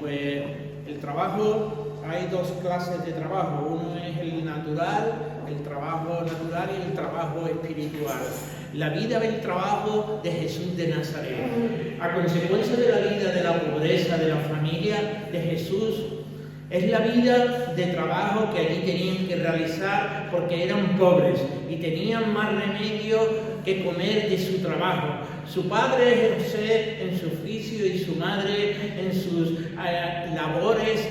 Pues el trabajo, hay dos clases de trabajo. Uno es el natural, el trabajo natural y el trabajo espiritual. La vida del trabajo de Jesús de Nazaret. A consecuencia de la vida de la pobreza de la familia de Jesús, es la vida de trabajo que allí tenían que realizar porque eran pobres y tenían más remedio que comer de su trabajo. Su padre José en su oficio y su madre en sus labores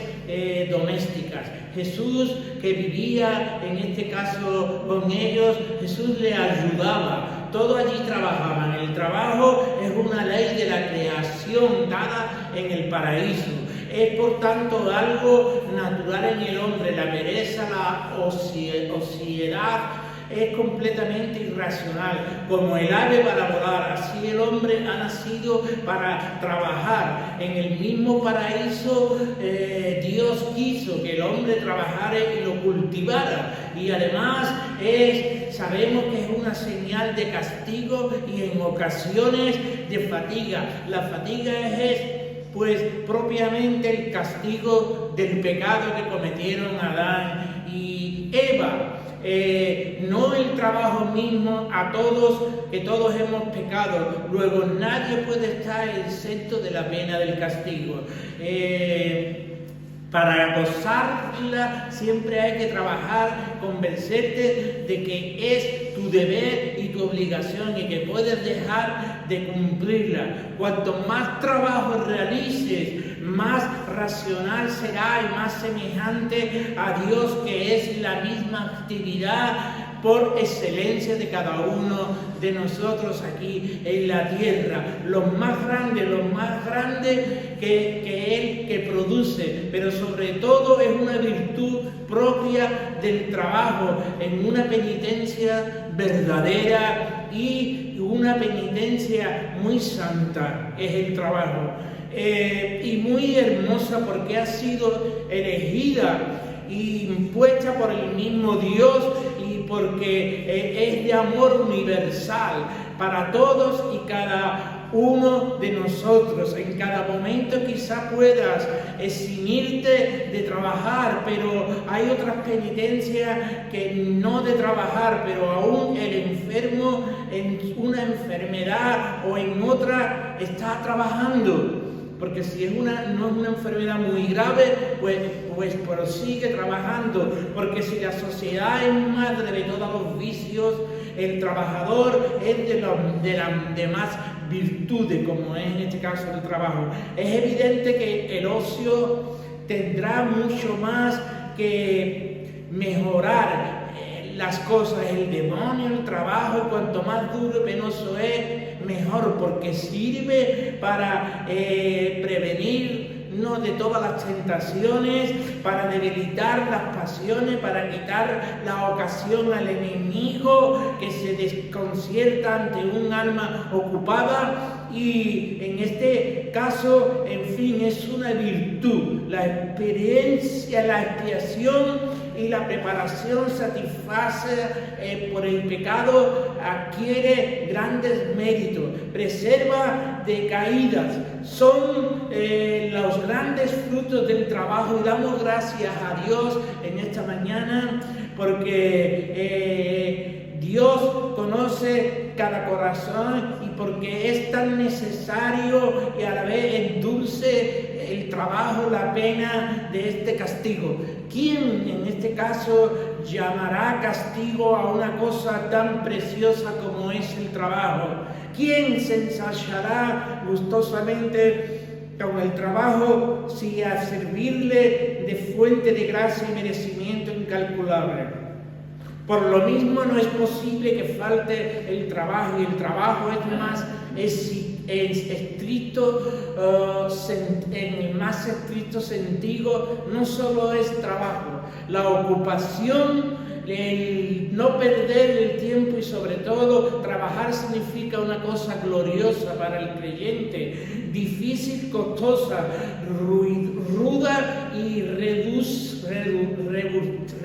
domésticas. Jesús, que vivía en este caso con ellos, Jesús le ayudaba. Todos allí trabajaban. El trabajo es una ley de la creación dada en el paraíso. Es por tanto algo natural en el hombre. La pereza, la ociosidad es completamente irracional. Como el ave para volar, así el hombre ha nacido para trabajar. En el mismo paraíso Dios quiso que el hombre trabajara y lo cultivara. Y además sabemos que es una señal de castigo y en ocasiones de fatiga. La fatiga es pues propiamente el castigo del pecado que cometieron Adán y Eva. No el trabajo mismo que todos hemos pecado. Luego nadie puede estar exento de la pena del castigo. Para gozarla siempre hay que trabajar, convencerte de que es tu deber y tu obligación y que puedes dejar de cumplirla. Cuanto más trabajo realices, más racional será y más semejante a Dios, que es la misma actividad por excelencia de cada uno de nosotros aquí en la tierra. Los más grandes que Él que produce, pero sobre todo es una virtud propia del trabajo, en una penitencia verdadera y una penitencia muy santa es el trabajo. Y muy hermosa porque ha sido elegida y impuesta por el mismo Dios y porque es de amor universal para todos y cada uno de nosotros. En cada momento quizá puedas eximirte de trabajar, pero hay otras penitencias que no de trabajar, pero aún el enfermo en una enfermedad o en otra está trabajando. Porque si no es una enfermedad muy grave, pues prosigue trabajando. Porque si la sociedad es madre de todos los vicios, el trabajador es de las demás virtudes, como es en este caso el trabajo. Es evidente que el ocio tendrá mucho más que mejorar las cosas. El demonio, el trabajo, cuanto más duro y penoso es, mejor, porque sirve para prevenirnos de todas las tentaciones, para debilitar las pasiones, para quitar la ocasión al enemigo que se desconcierta ante un alma ocupada. Y en este caso, en fin, es una virtud. La experiencia, la expiación y la preparación satisface por el pecado, adquiere grandes méritos, preserva de caídas. Son los grandes frutos del trabajo y damos gracias a Dios en esta mañana porque Dios conoce cada corazón y porque es tan necesario y a la vez endulce el trabajo, la pena de este castigo. ¿Quién en este caso llamará castigo a una cosa tan preciosa como es el trabajo? ¿Quién se ensanchará gustosamente con el trabajo si a servirle de fuente de gracia y merecimiento incalculable? Por lo mismo no es posible que falte el trabajo, y el trabajo es más estricto, en el más estricto sentido, no solo es trabajo, la ocupación, el no perder el tiempo y sobre todo trabajar significa una cosa gloriosa para el creyente, difícil, costosa, ruda y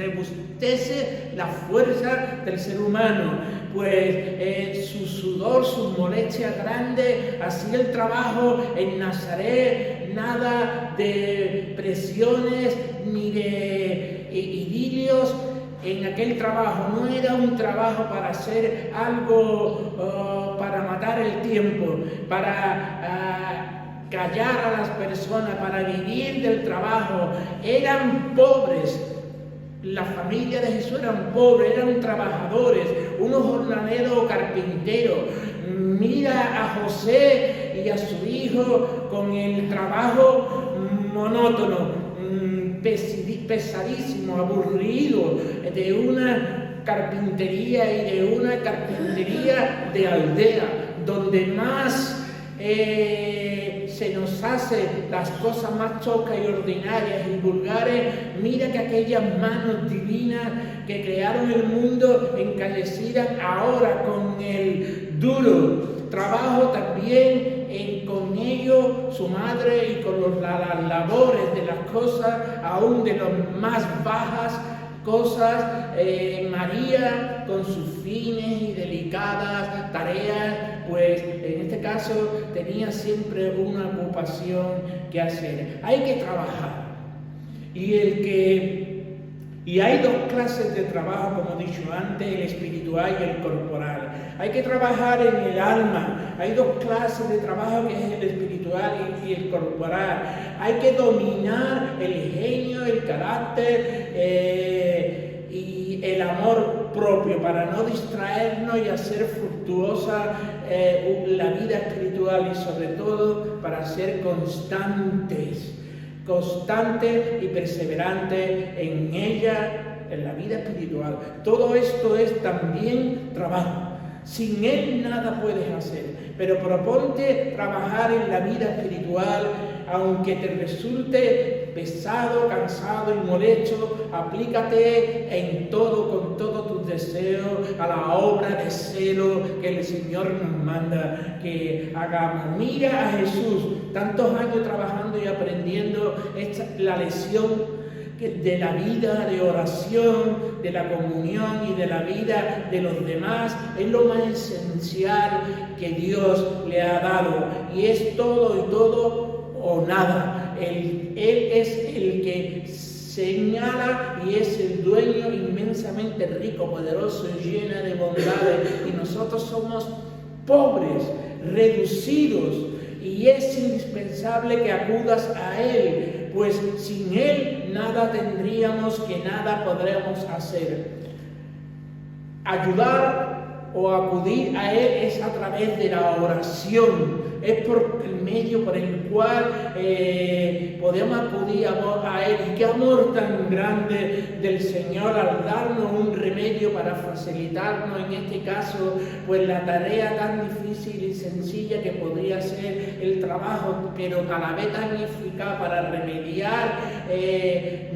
rebustece la fuerza del ser humano, pues su sudor, sus molestias grandes, así el trabajo en Nazaret, nada de presiones ni de idilios. En aquel trabajo no era un trabajo para hacer algo, para matar el tiempo, para callar a las personas, para vivir del trabajo. Eran pobres. La familia de Jesús eran pobres, eran trabajadores, unos jornaleros carpinteros. Mira a José y a su hijo con el trabajo monótono, pesadísimo, aburrido, de una carpintería y de una carpintería de aldea, donde más se nos hace las cosas más chocas y ordinarias y vulgares. Mira que aquellas manos divinas que crearon el mundo encalecidas ahora con el duro trabajo también con ellos, su madre, y con las labores de las cosas, aún de las más bajas cosas, María con sus fines y delicadas tareas, pues en este caso tenía siempre una ocupación que hacer. Hay que trabajar. Y hay dos clases de trabajo, como he dicho antes, el espiritual y el corporal. Hay que trabajar en el alma. Hay dos clases de trabajo, que es el espiritual y el corporal. Hay que dominar el genio, el carácter y el amor propio para no distraernos y hacer fructuosa la vida espiritual, y sobre todo para ser constantes y perseverantes en ella, en la vida espiritual. Todo esto es también trabajo. Sin él nada puedes hacer, pero proponte trabajar en la vida espiritual, aunque te resulte pesado, cansado y molesto. Aplícate en todo, con todos tus deseos, a la obra de celo que el Señor nos manda que hagamos. Mira a Jesús, tantos años trabajando y aprendiendo la lección de la vida de oración, de la comunión y de la vida de los demás. Es lo más esencial que Dios le ha dado, y es todo y todo o nada. Él es el que señala y es el dueño inmensamente rico, poderoso y lleno de bondades, y nosotros somos pobres, reducidos, y es indispensable que acudas a Él, pues sin Él nada tendríamos, que nada podremos hacer. Ayudar o acudir a Él es a través de la oración, es por el medio por el cual podemos acudir a Él. Y qué amor tan grande del Señor al darnos un remedio para facilitarnos, en este caso, pues la tarea tan difícil y sencilla que podría ser el trabajo, pero a la vez tan eficaz para remediar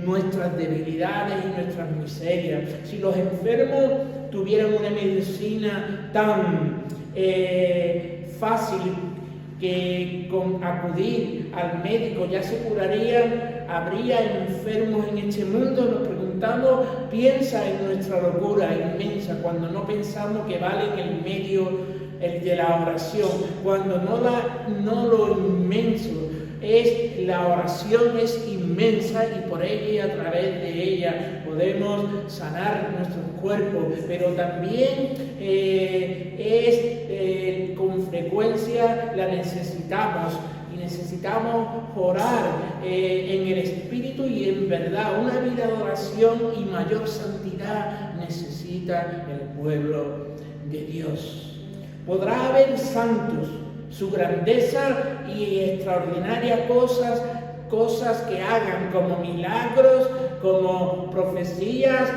nuestras debilidades y nuestras miserias. Si los enfermos tuvieran una medicina tan fácil, que con acudir al médico ya se curarían, habría enfermos en este mundo. Nos preguntamos, piensa en nuestra locura inmensa cuando no pensamos que vale el medio, el de la oración, cuando no lo inmenso es la oración, es inmensa, y por ella y a través de ella podemos sanar nuestros cuerpos, pero también con frecuencia la necesitamos, y necesitamos orar en el Espíritu y en verdad. Una vida de oración y mayor santidad necesita el pueblo de Dios. Podrá haber santos, su grandeza y extraordinarias cosas que hagan, como milagros, como profecías,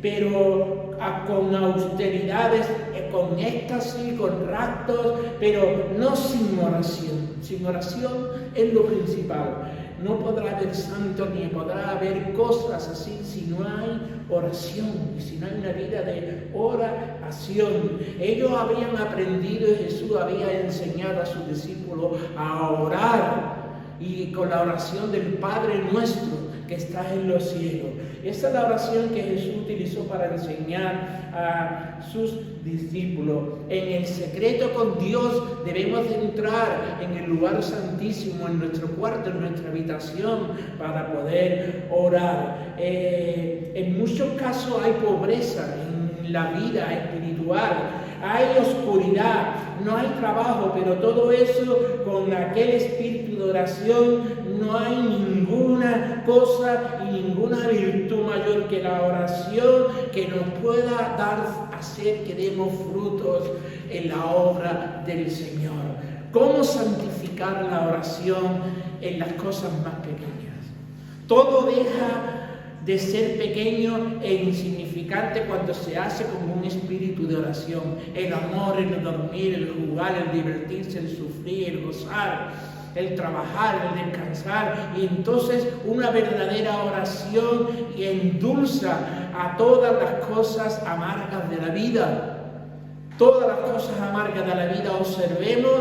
pero con austeridades, con éxtasis, con raptos, pero no sin oración. Sin oración es lo principal. No podrá haber santos ni podrá haber cosas así si no hay oración y si no hay una vida de oración. Ellos habían aprendido y Jesús había enseñado a sus discípulos a orar y con la oración del Padre nuestro que estás en los cielos. Esa es la oración que Jesús utilizó para enseñar a sus discípulos. En el secreto con Dios debemos de entrar en el lugar santísimo, en nuestro cuarto, en nuestra habitación, para poder orar. En muchos casos hay pobreza en la vida espiritual, hay oscuridad, no hay trabajo, pero todo eso con aquel espíritu de oración no hay ninguna cosa y ninguna virtud mayor que la oración que nos pueda hacer que demos frutos en la obra del Señor. ¿Cómo santificar la oración en las cosas más pequeñas? Todo deja de ser pequeño e insignificante cuando se hace con un espíritu de oración. El amor, el dormir, el jugar, el divertirse, el sufrir, el gozar, el trabajar, el descansar. Y entonces una verdadera oración endulza a todas las cosas amargas de la vida. Todas las cosas amargas de la vida. Observemos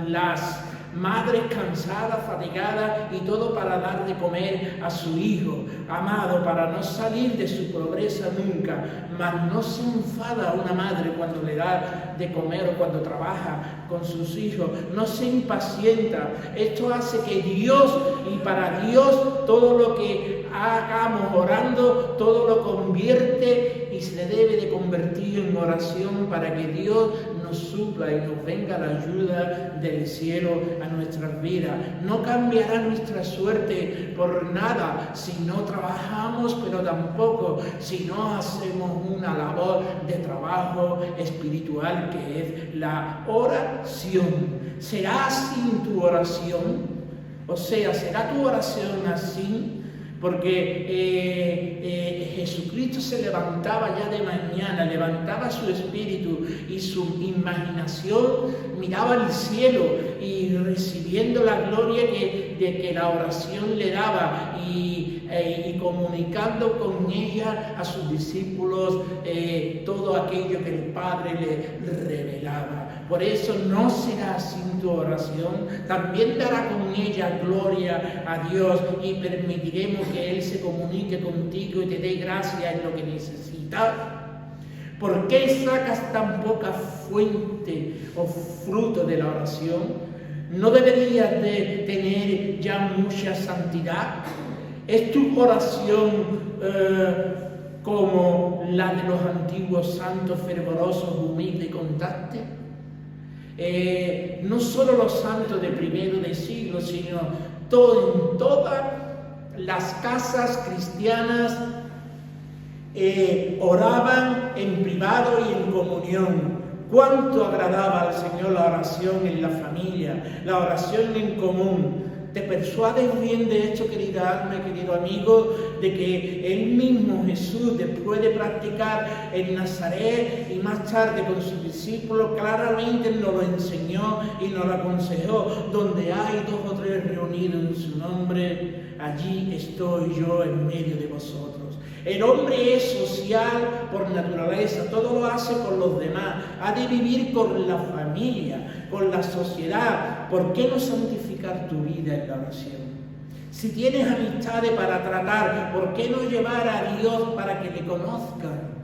las madres cansadas, fatigadas y todo para dar de comer a su hijo amado, para no salir de su pobreza nunca. Mas no se enfada una madre cuando le da de comer o cuando trabaja con sus hijos, no se impacienta. Esto hace que Dios, y para Dios todo lo que hagamos orando, todo lo convierte y se debe de convertir en oración para que Dios nos supla y nos venga la ayuda del cielo a nuestras vidas. No cambiará nuestra suerte por nada si no trabajamos, pero tampoco si no hacemos una labor de trabajo espiritual que es la oración. ¿Será así tu oración? O sea, ¿será tu oración así? Porque Jesucristo se levantaba ya de mañana, levantaba su espíritu y su imaginación, miraba al cielo y recibiendo la gloria que la oración le daba y comunicando con ella a sus discípulos todo aquello que el Padre le revelaba. Por eso no será sin tu oración, también dará con ella gloria a Dios y permitiremos que Él se comunique contigo y te dé gracia en lo que necesitas. ¿Por qué sacas tan poca fuente o fruto de la oración? ¿No deberías de tener ya mucha santidad? ¿Es tu oración como la de los antiguos santos fervorosos, humildes y constantes? No solo los santos de primero de siglo, sino en todas las casas cristianas oraban en privado y en comunión. Cuánto agradaba al Señor la oración en la familia, la oración en común. ¿Te persuades bien de esto, querida alma y querido amigo, de que Él mismo, Jesús, después de practicar en Nazaret y más tarde con sus discípulos, claramente nos lo enseñó y nos lo aconsejó? Donde hay 2 o 3 reunidos en su nombre, allí estoy yo en medio de vosotros. El hombre es social por naturaleza, todo lo hace con los demás, ha de vivir con la familia, con la sociedad. ¿Por qué no santificar tu vida en la oración? Si tienes amistades para tratar, ¿por qué no llevar a Dios para que le conozcan?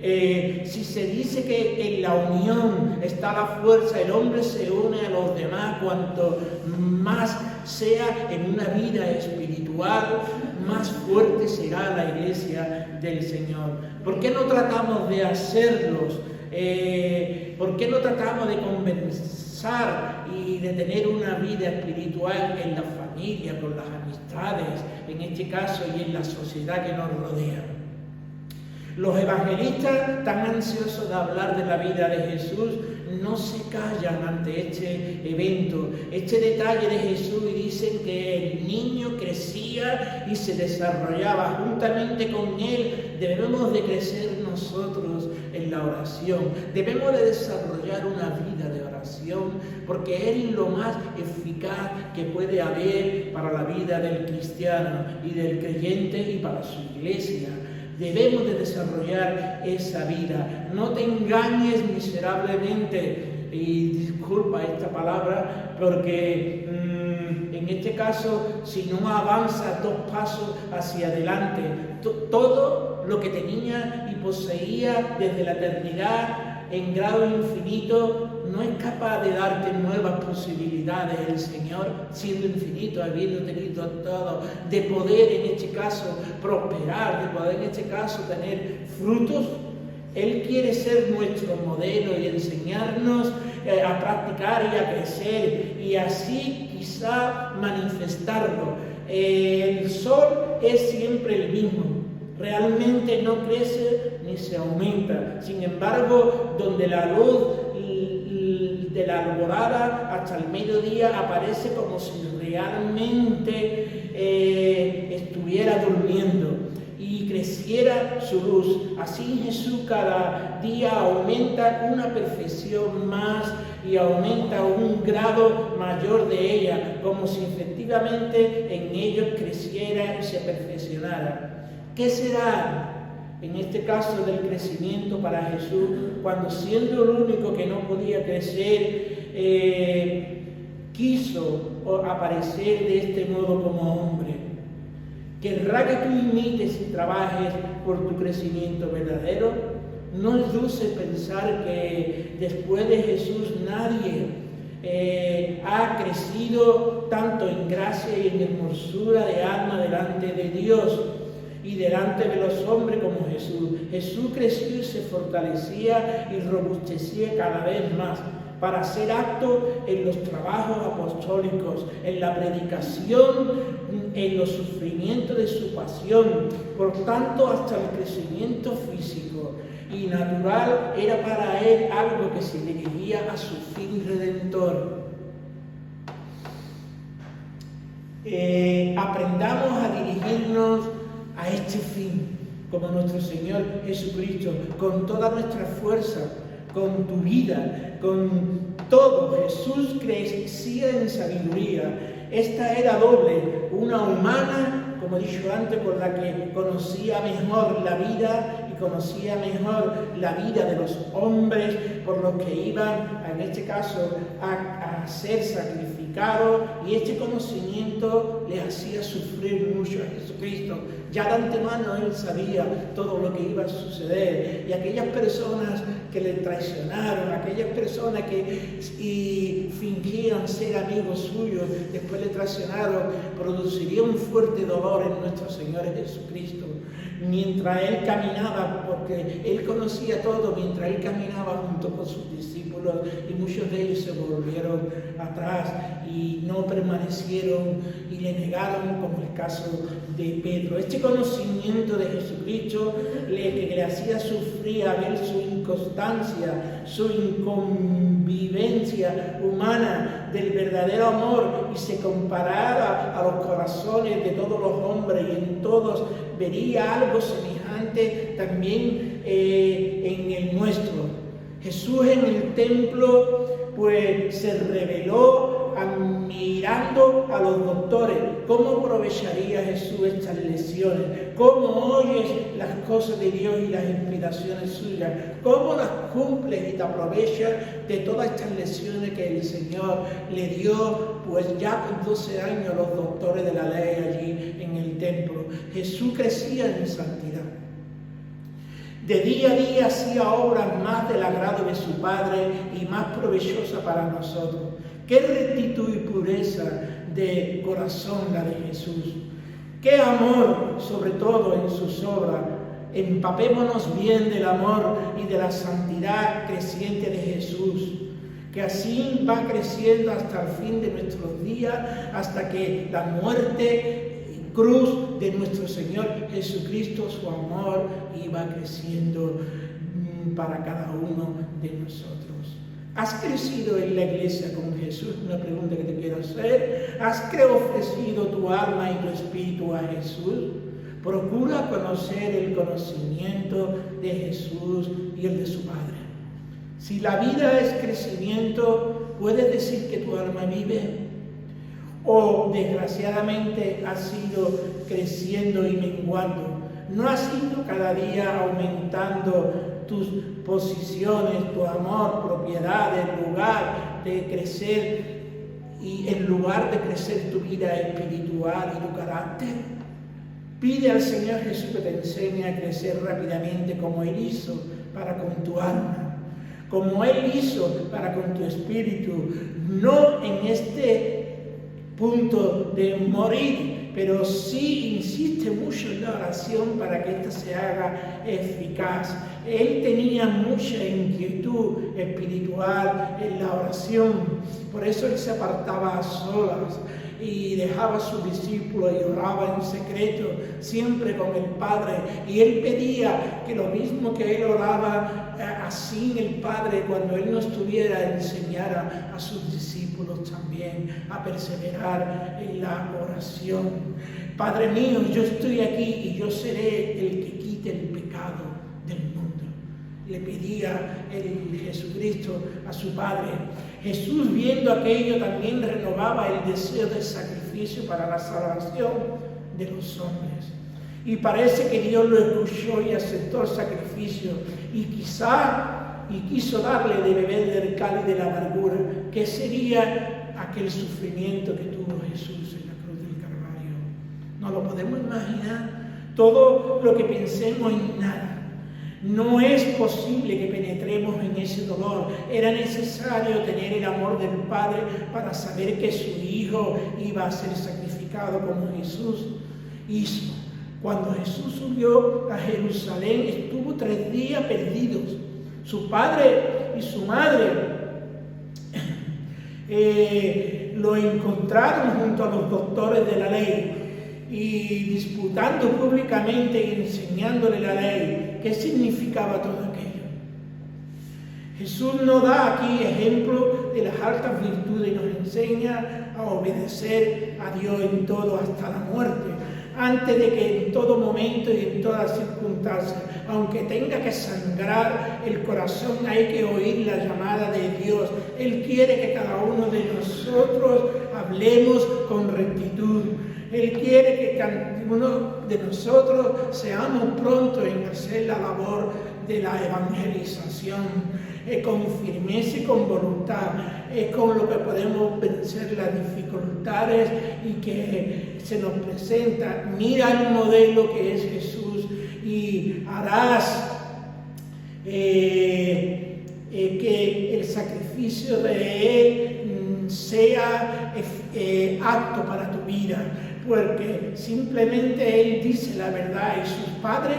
Si se dice que en la unión está la fuerza, el hombre se une a los demás, cuanto más sea en una vida espiritual, más fuerte será la iglesia del Señor. ¿Por qué no tratamos de hacerlos? ¿Por qué no tratamos de conversar y de tener una vida espiritual en la familia, con las amistades, en este caso, y en la sociedad que nos rodea? Los evangelistas, tan ansiosos de hablar de la vida de Jesús, no se callan ante este evento, este detalle de Jesús, y dicen que el niño crecía y se desarrollaba. Juntamente con él debemos de crecer nosotros en la oración. Debemos de desarrollar una vida de oración, porque es lo más eficaz que puede haber para la vida del cristiano y del creyente y para su iglesia. Debemos de desarrollar esa vida. No te engañes miserablemente. y disculpa esta palabra, porque en este caso, si no avanza 2 pasos hacia adelante, todo lo que tenía y poseía desde la eternidad en grado infinito, no es capaz de darte nuevas posibilidades. El Señor, siendo infinito, habiendo tenido todo, de poder en este caso prosperar, de poder en este caso tener frutos. Él quiere ser nuestro modelo y enseñarnos a practicar y a crecer, y así quizá manifestarlo. El sol es siempre el mismo, realmente no crece ni se aumenta. Sin embargo, donde la luz de la alborada hasta el mediodía aparece como si realmente estuviera durmiendo y creciera su luz. Así Jesús cada día aumenta una perfección más y aumenta un grado mayor de ella, como si efectivamente en ellos creciera y se perfeccionara. ¿Qué será en este caso del crecimiento para Jesús, cuando siendo el único que no podía crecer, quiso aparecer de este modo como hombre? ¿Querrá que tú imites y trabajes por tu crecimiento verdadero? No es dulce pensar que después de Jesús nadie ha crecido tanto en gracia y en hermosura de alma delante de Dios y delante de los hombres como Jesús. Jesús creció y se fortalecía y robustecía cada vez más para ser apto en los trabajos apostólicos, en la predicación, en los sufrimientos de su pasión. Por tanto, hasta el crecimiento físico y natural era para él algo que se dirigía a su fin redentor. Aprendamos a dirigirnos a este fin, como nuestro Señor Jesucristo, con toda nuestra fuerza, con tu vida, con todo. Jesús crecía en sabiduría. Esta era doble, una humana, como he dicho antes, por la que conocía mejor la vida y conocía mejor la vida de los hombres por los que iban, en este caso, a ser sacrificados, y este conocimiento le hacía sufrir mucho a Jesucristo. Ya de antemano él sabía todo lo que iba a suceder, y aquellas personas que le traicionaron, aquellas personas que fingían ser amigos suyos, después le traicionaron, produciría un fuerte dolor en nuestro Señor Jesucristo. Mientras él caminaba, porque él conocía todo, mientras él caminaba junto con sus discípulos, y muchos de ellos se volvieron atrás y no permanecieron y le negaron, como el caso de Pedro. Este conocimiento de Jesucristo que le hacía sufrir a ver su inconstancia, su inconvivencia humana del verdadero amor, y se comparaba a los corazones de todos los hombres, y en todos vería algo semejante también en el nuestro. Jesús en el templo pues se reveló admirando a los doctores. ¿Cómo aprovecharía Jesús estas lecciones? ¿Cómo oyes las cosas de Dios y las inspiraciones suyas? ¿Cómo las cumples y te aprovechas de todas estas lecciones que el Señor le dio, pues ya con 12 años, los doctores de la ley allí en el templo? Jesús crecía en santidad. De día a día hacía obras más del agrado de su Padre y más provechosa para nosotros. Qué rectitud y pureza de corazón la de Jesús. Qué amor, sobre todo en sus obras. Empapémonos bien del amor y de la santidad creciente de Jesús, que así va creciendo hasta el fin de nuestros días, hasta que la muerte cruz de nuestro Señor Jesucristo, su amor iba creciendo para cada uno de nosotros. ¿Has crecido en la iglesia con Jesús? Una pregunta que te quiero hacer. ¿Has ofrecido tu alma y tu espíritu a Jesús? Procura conocer el conocimiento de Jesús y el de su Padre. Si la vida es crecimiento, ¿puedes decir que tu alma vive? ¿O desgraciadamente has ido creciendo y menguando? ¿No has ido cada día aumentando tus posiciones, tu amor, propiedad, en lugar de crecer y en lugar de crecer tu vida espiritual y tu carácter. Pide al Señor Jesús que te enseñe a crecer rápidamente como Él hizo para con tu alma, como Él hizo para con tu espíritu, no en este punto de morir, pero sí insiste mucho en la oración para que ésta se haga eficaz. Él tenía mucha inquietud espiritual en la oración, por eso Él se apartaba a solas y dejaba a sus discípulos y oraba en secreto, siempre con el Padre. Y Él pedía que lo mismo que Él oraba, así el Padre, cuando Él no estuviera, enseñara a sus discípulos también a perseverar en la oración. Padre mío, yo estoy aquí y yo seré el que quite el pecado del mundo. Le pedía el Jesucristo a su Padre. Jesús, viendo aquello, también renovaba el deseo del sacrificio para la salvación de los hombres. Y parece que Dios lo escuchó y aceptó el sacrificio, y quiso darle de beber del cáliz de la amargura, que sería aquel sufrimiento que tuvo Jesús en la cruz del Calvario. No lo podemos imaginar. Todo lo que pensemos en nada. No es posible que penetremos en ese dolor. Era necesario tener el amor del Padre para saber que su Hijo iba a ser sacrificado como Jesús hizo. Cuando Jesús subió a Jerusalén, estuvo 3 días perdidos. Su padre y su madre lo encontraron junto a los doctores de la ley y disputando públicamente y enseñándole la ley. ¿Qué significaba todo aquello? Jesús nos da aquí ejemplo de las altas virtudes y nos enseña a obedecer a Dios en todo hasta la muerte, antes de que en todo momento y en todas circunstancias, aunque tenga que sangrar el corazón, hay que oír la llamada de Dios. Él quiere que cada uno de nosotros hablemos con rectitud. Él quiere que cada uno de nosotros seamos prontos en hacer la labor de la evangelización, con firmeza y con voluntad, con lo que podemos vencer las dificultades y que se nos presenta. Mira el modelo que es Jesús y harás que el sacrificio de Él sea apto para tu vida, porque simplemente Él dice la verdad y sus padres,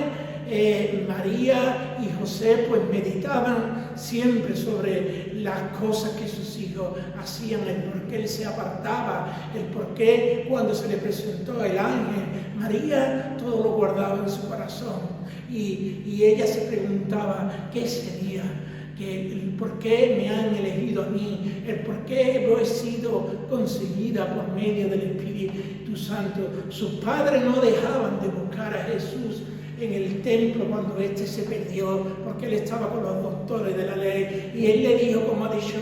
María y José, pues meditaban siempre sobre las cosas que sus hijos hacían, el por qué Él se apartaba, el por qué cuando se le presentó el ángel, María todo lo guardaba en su corazón y ella se preguntaba qué sería, el por qué me han elegido a mí, el por qué yo he sido concebida por medio del Espíritu Santo. Sus padres no dejaban de buscar a Jesús en el templo cuando éste se perdió, porque él estaba con los doctores de la ley, y él le dijo, como ha dicho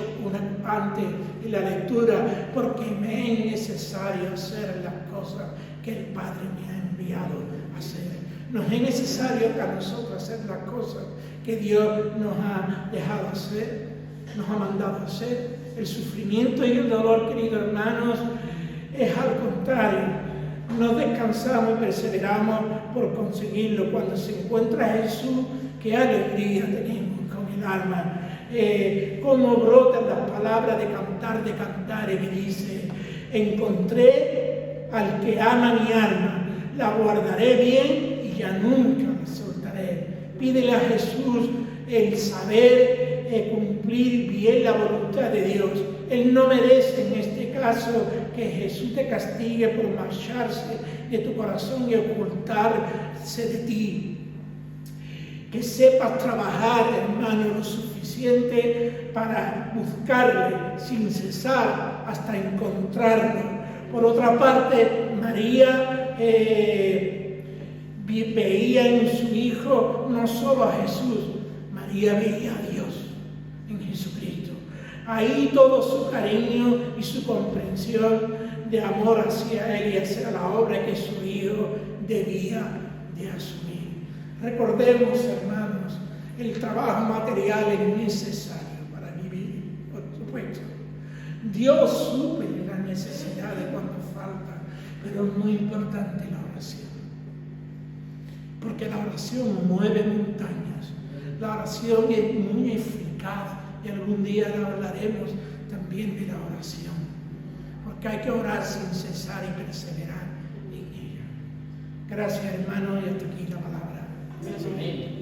antes en la lectura, porque me es necesario hacer las cosas que el Padre me ha enviado a hacer. Nos es necesario a nosotros hacer las cosas que Dios nos ha dejado hacer, nos ha mandado hacer. El sufrimiento y el dolor, queridos hermanos, es al contrario. No descansamos y perseveramos por conseguirlo. Cuando se encuentra Jesús, qué alegría tenemos con el alma. Cómo brotan las palabras de cantar, que dice, encontré al que ama mi alma, la guardaré bien y ya nunca me soltaré. Pídele a Jesús el saber cumplir bien la voluntad de Dios. Él no merece en este caso que Jesús te castigue por marcharse de tu corazón y ocultarse de ti. Que sepas trabajar, hermano, lo suficiente para buscarle sin cesar hasta encontrarlo. Por otra parte, María veía en su Hijo no solo a Jesús, María veía a Dios en Jesucristo. Ahí todo su cariño y su comprensión de amor hacia Él y hacia la obra que su Hijo debía de asumir. Recordemos, hermanos, El trabajo material es necesario para vivir, por supuesto. Dios suple las necesidades cuando falta, pero es muy importante la oración. Porque la oración mueve montañas. La oración es muy eficaz y algún día hablaremos también de la oración. Porque hay que orar sin cesar y perseverar en ella. Gracias, hermano, y hasta aquí la palabra. Amén.